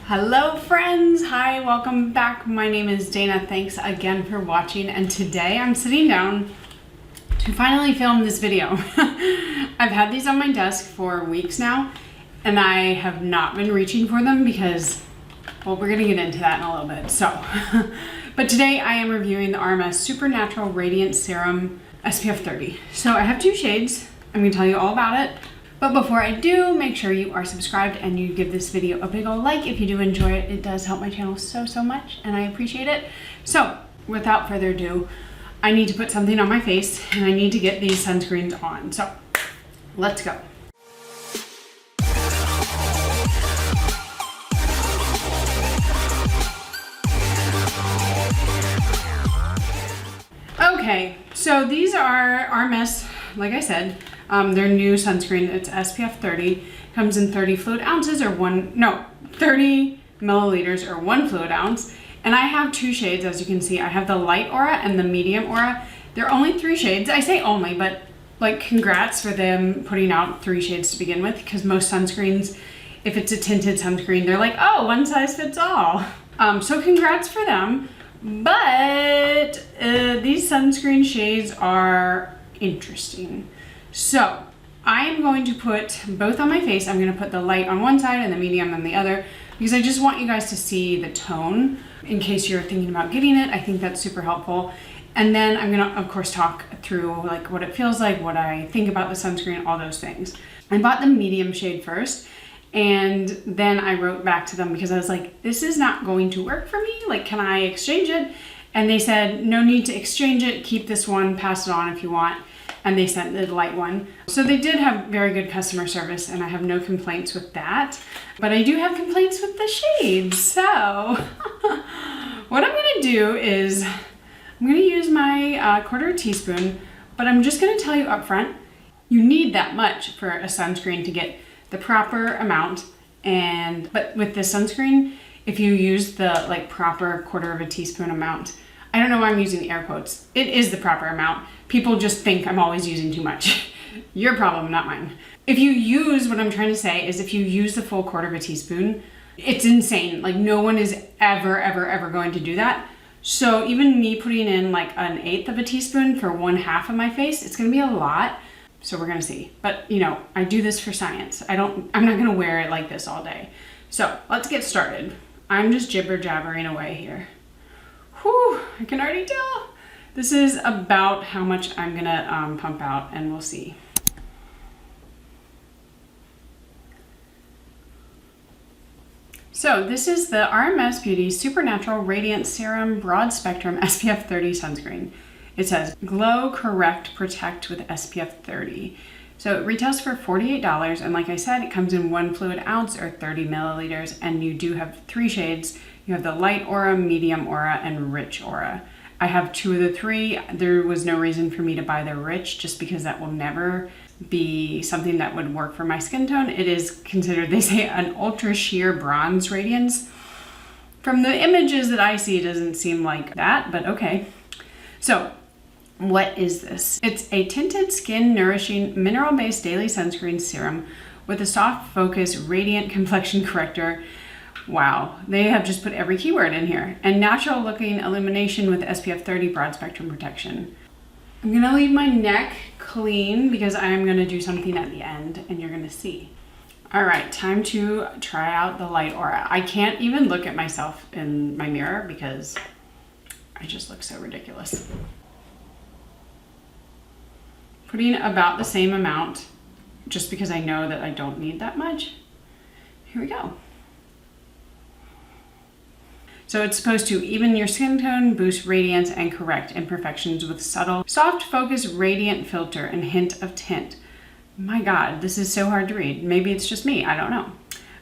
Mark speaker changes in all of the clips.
Speaker 1: Hello friends, hi, welcome back. My name is Dana. Thanks again for watching, and today I'm sitting down to finally film this video. I've had these on my desk for weeks now and I have not been reaching for them because, well, we're gonna get into that in a little bit. So, but today I am reviewing the RMS Supernatural Radiance Serum SPF 30. So I have two shades. I'm gonna tell you all about it. But before I do, make sure you are subscribed and you give this video a big ol' like if you do enjoy it. It does help my channel so much and I appreciate it. So without further ado, I need to put something on my face and I need to get these sunscreens on. So let's go. Okay, so these are RMS, like I said, their new sunscreen. It's SPF 30, comes in 30 fluid ounces or 30 milliliters or 1 fluid ounce. And I have two shades, as you can see. I have the light aura and the medium aura. They're only 3 shades. I say only, but like congrats for them putting out 3 shades to begin with, because most sunscreens, if it's a tinted sunscreen, they're like, oh, one size fits all. So congrats for them. But these sunscreen shades are interesting. So I am going to put both on my face. I'm going to put the light on one side and the medium on the other, because I just want you guys to see the tone in case you're thinking about getting it. I think that's super helpful. And then I'm going to, of course, talk through like what it feels like, what I think about the sunscreen, all those things. I bought the medium shade first, and then I wrote back to them because I was like, this is not going to work for me. Like, can I exchange it? And they said, no need to exchange it. Keep this one, pass it on if you want. And they sent the light one. So they did have very good customer service and I have no complaints with that. But I do have complaints with the shades. So what I'm gonna do is I'm gonna use my 1/4 teaspoon, but I'm just gonna tell you up front, you need that much for a sunscreen to get the proper amount. But with this sunscreen, if you use the like proper 1/4 teaspoon amount, I don't know why I'm using air quotes. It is the proper amount. People just think I'm always using too much. Your problem, not mine. If you use, what I'm trying to say is if you use the full 1/4 teaspoon, it's insane. Like no one is ever going to do that. So even me putting in like 1/8 teaspoon for 1/2 of my face, it's gonna be a lot. So we're gonna see. But you know, I do this for science. I'm not gonna wear it like this all day. So let's get started. I'm just jibber jabbering away here. Whew, I can already tell. This is about how much I'm gonna pump out, and we'll see. So this is the RMS Beauty Supernatural Radiance Serum Broad Spectrum SPF 30 Sunscreen. It says Glow, Correct, Protect with SPF 30. So it retails for $48, and like I said, it comes in 1 fluid ounce or 30 milliliters, and you do have 3 shades. You have the light aura, medium aura, and rich aura. I have 2 of the 3. There was no reason for me to buy the rich just because that will never be something that would work for my skin tone. It is considered, they say, an ultra sheer bronze radiance. From the images that I see, it doesn't seem like that, but okay. So what is this? It's a tinted skin nourishing mineral-based daily sunscreen serum with a soft focus radiant complexion corrector. Wow, they have just put every keyword in here. And natural looking illumination with SPF 30 broad spectrum protection. I'm gonna leave my neck clean because I'm gonna do something at the end and you're gonna see. All right, time to try out the light aura. I can't even look at myself in my mirror because I just look so ridiculous. Putting about the same amount just because I know that I don't need that much. Here we go. So it's supposed to even your skin tone, boost radiance, and correct imperfections with subtle, soft focus, radiant filter, and hint of tint. My God, this is so hard to read. Maybe it's just me, I don't know.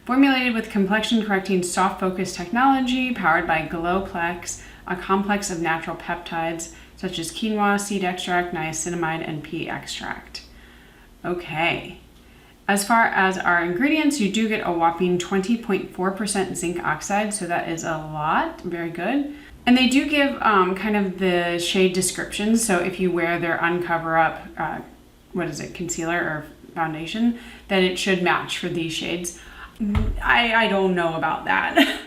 Speaker 1: Formulated with complexion correcting soft focus technology, powered by Glowplex, a complex of natural peptides such as quinoa, seed extract, niacinamide, and pea extract. Okay. As far as our ingredients, you do get a whopping 20.4% zinc oxide, so that is a lot, very good. And they do give kind of the shade descriptions, so if you wear their Uncover Up, concealer or foundation, that it should match for these shades. I don't know about that.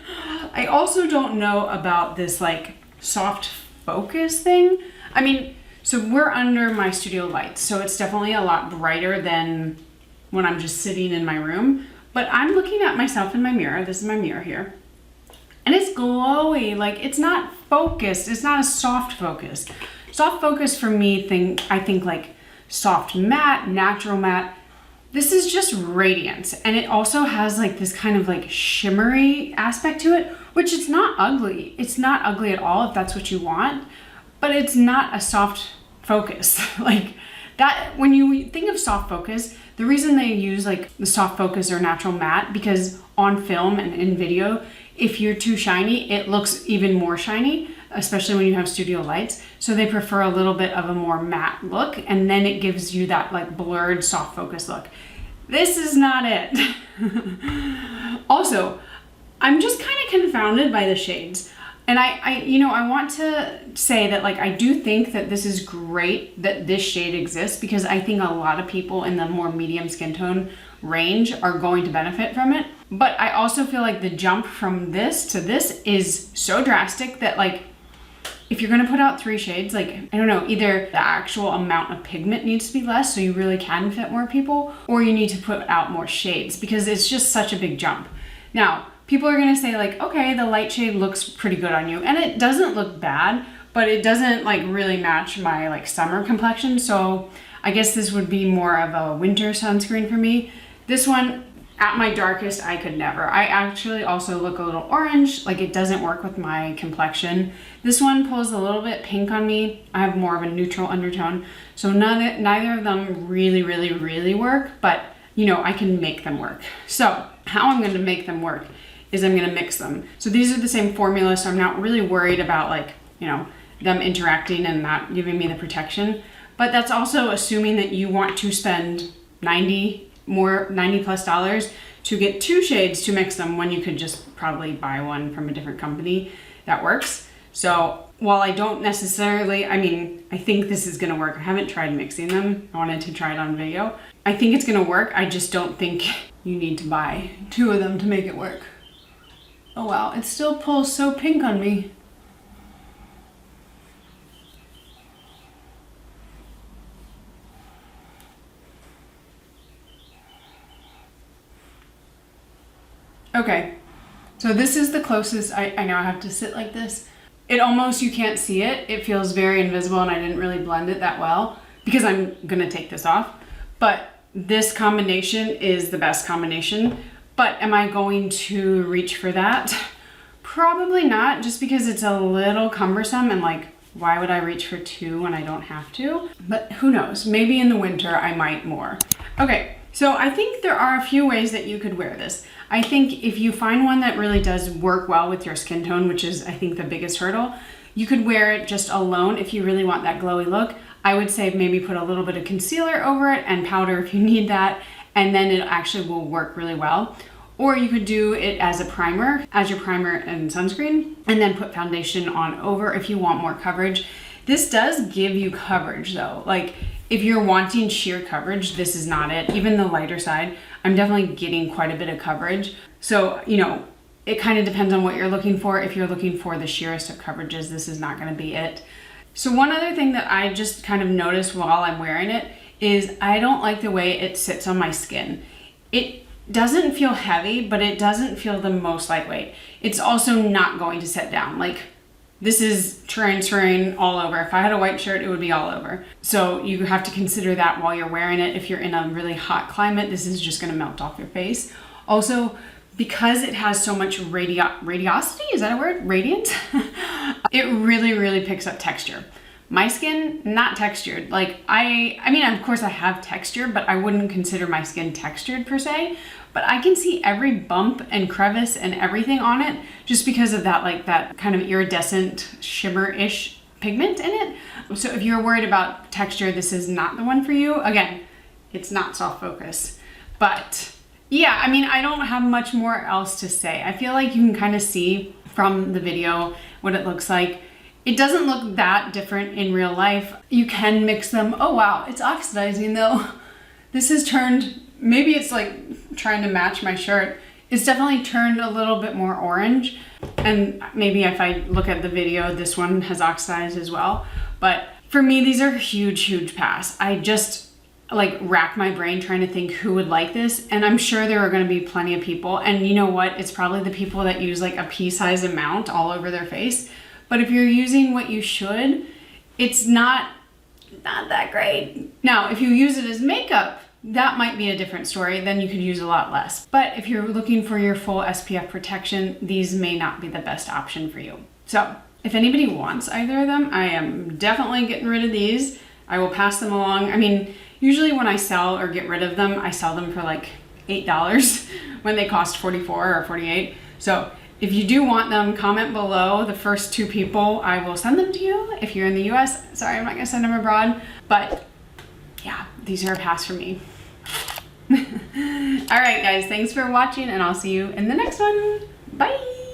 Speaker 1: I also don't know about this like soft focus thing. I mean, so we're under my studio lights, so it's definitely a lot brighter than when I'm just sitting in my room. But I'm looking at myself in my mirror. This is my mirror here. And it's glowy. Like, it's not focused. It's not a soft focus. Soft focus for me, I think like soft matte, natural matte. This is just radiance. And it also has like this kind of like shimmery aspect to it, which is not ugly. It's not ugly at all if that's what you want, but it's not a soft focus. Like that, when you think of soft focus, the reason they use like the soft focus or natural matte, because on film and in video, if you're too shiny, it looks even more shiny, especially when you have studio lights. So they prefer a little bit of a more matte look, and then it gives you that like blurred soft focus look. This is not it. Also, I'm just kind of confounded by the shades. And I want to say that like I do think that this is great that this shade exists, because I think a lot of people in the more medium skin tone range are going to benefit from it. But I also feel like the jump from this to this is so drastic that like if you're gonna put out 3 shades, like, I don't know, either the actual amount of pigment needs to be less so you really can fit more people, or you need to put out more shades, because it's just such a big jump. Now, people are gonna say like, okay, the light shade looks pretty good on you, and it doesn't look bad, but it doesn't like really match my like summer complexion, so I guess this would be more of a winter sunscreen for me. This one, at my darkest, I could never. I actually also look a little orange, like it doesn't work with my complexion. This one pulls a little bit pink on me. I have more of a neutral undertone, so neither of them really work, but you know, I can make them work. So how I'm gonna make them work is I'm gonna mix them. So these are the same formula, so I'm not really worried about like, you know, them interacting and not giving me the protection. But that's also assuming that you want to spend $90 plus to get 2 shades to mix them, when you could just probably buy one from a different company that works. So while I don't necessarily, I mean, I think this is gonna work. I haven't tried mixing them. I wanted to try it on video. I think it's gonna work. I just don't think you need to buy 2 of them to make it work. Oh wow, it still pulls so pink on me. Okay, so this is the closest. I know I have to sit like this. It almost, you can't see it. It feels very invisible, and I didn't really blend it that well because I'm gonna take this off. But this combination is the best combination. But am I going to reach for that? Probably not, just because it's a little cumbersome, and like, why would I reach for 2 when I don't have to? But who knows, maybe in the winter I might more. Okay, so I think there are a few ways that you could wear this. I think if you find one that really does work well with your skin tone, which is I think the biggest hurdle, you could wear it just alone if you really want that glowy look. I would say maybe put a little bit of concealer over it and powder if you need that, and then it actually will work really well. Or you could do it as a primer, as your primer and sunscreen, and then put foundation on over if you want more coverage. This does give you coverage though. Like if you're wanting sheer coverage, this is not it. Even the lighter side, I'm definitely getting quite a bit of coverage. So, you know, it kind of depends on what you're looking for. If you're looking for the sheerest of coverages, this is not gonna be it. So one other thing that I just kind of noticed while I'm wearing it is I don't like the way it sits on my skin. It doesn't feel heavy, but it doesn't feel the most lightweight. It's also not going to set down. Like this is transferring all over. If I had a white shirt, it would be all over. So you have to consider that while you're wearing it. If you're in a really hot climate, this is just gonna melt off your face. Also, because it has so much radiosity, is that a word? Radiance? It really picks up texture. My skin, not textured. Like I mean, of course I have texture, but I wouldn't consider my skin textured per se. But I can see every bump and crevice and everything on it just because of that, like that kind of iridescent shimmer-ish pigment in it. So if you're worried about texture, this is not the one for you. Again, it's not soft focus. But yeah, I mean, I don't have much more else to say. I feel like you can kind of see from the video what it looks like. It doesn't look that different in real life. You can mix them. Oh wow, it's oxidizing though. This has turned, maybe it's like trying to match my shirt. It's definitely turned a little bit more orange. And maybe if I look at the video, this one has oxidized as well. But for me, these are a huge, huge pass. I just like rack my brain trying to think who would like this. And I'm sure there are gonna be plenty of people. And you know what? It's probably the people that use like a pea-sized amount all over their face. But if you're using what you should, it's not that great. Now, if you use it as makeup, that might be a different story. Then you could use a lot less. But if you're looking for your full SPF protection, these may not be the best option for you. So if anybody wants either of them, I am definitely getting rid of these. I will pass them along. I mean, usually when I sell or get rid of them, I sell them for like $8 when they cost $44 or $48. So if you do want them, comment below. The first 2 people, I will send them to you. If you're in the US, sorry, I'm not gonna send them abroad. But yeah, these are a pass for me. All right, guys, thanks for watching, and I'll see you in the next one. Bye.